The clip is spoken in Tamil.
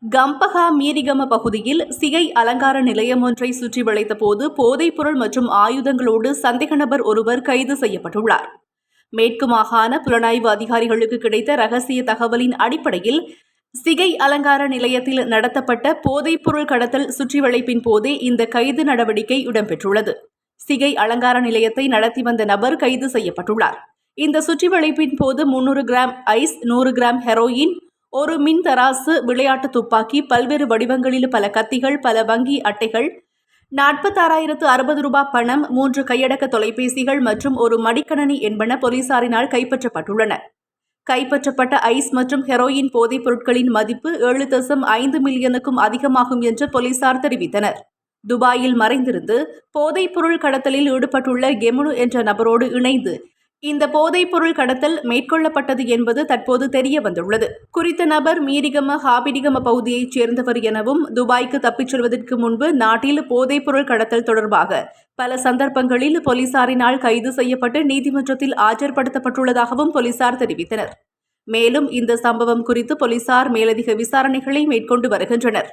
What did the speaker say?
கம்பகா மீரிகம பகுதியில் சிகை அலங்கார நிலையம் ஒன்றை சுற்றி வளைத்தபோது போதைப்பொருள் மற்றும் ஆயுதங்களோடு சந்தேக நபர் ஒருவர் கைது செய்யப்பட்டுள்ளார். மேற்கு மாகாண புலனாய்வு அதிகாரிகளுக்கு கிடைத்த ரகசிய தகவலின் அடிப்படையில் சிகை அலங்கார நிலையத்தில் நடத்தப்பட்ட போதைப்பொருள் கடத்தல் சுற்றிவளைப்பின் போதே இந்த கைது நடவடிக்கை இடம்பெற்றுள்ளது. சிகை அலங்கார நிலையத்தை நடத்தி வந்த நபர் கைது செய்யப்பட்டுள்ளார். இந்த சுற்றிவளைப்பின் போது 300 கிராம் ஐஸ், 100 கிராம் ஹெரோயின், ஒரு மின் தராசு, விளையாட்டு துப்பாக்கி, பல்வேறு வடிவங்களில் பல கத்திகள், பல வங்கி அட்டைகள், 46,060 ரூபாய் பணம், 3 கையடக்க தொலைபேசிகள் மற்றும் ஒரு மடிக்கணனி என்பன போலீசாரினால் கைப்பற்றப்பட்டுள்ளன. கைப்பற்றப்பட்ட ஐஸ் மற்றும் ஹெரோயின் போதைப் பொருட்களின் மதிப்பு 7.5 மில்லியனுக்கும் அதிகமாகும் என்று போலீசார் தெரிவித்தனர். துபாயில் மறைந்திருந்து போதைப் பொருள் கடத்தலில் ஈடுபட்டுள்ள கெமுனு என்ற நபரோடு இணைந்து இந்த போதைப் பொருள் கடத்தல் மேற்கொள்ளப்பட்டது என்பது தற்போது தெரிய வந்துள்ளது. குறித்த நபர் மீரிகம ஹாபிடிகம பகுதியைச் சேர்ந்தவர் எனவும் துபாய்க்கு தப்பிச் செல்வதற்கு முன்பு நாட்டில் போதைப் பொருள் கடத்தல் தொடர்பாக பல சந்தர்ப்பங்களில் போலீசாரினால் கைது செய்யப்பட்டு நீதிமன்றத்தில் ஆஜர்படுத்தப்பட்டுள்ளதாகவும் போலீசார் தெரிவித்தனர். மேலும் இந்த சம்பவம் குறித்து போலீசார் மேலதிக விசாரணைகளை மேற்கொண்டு வருகின்றனர்.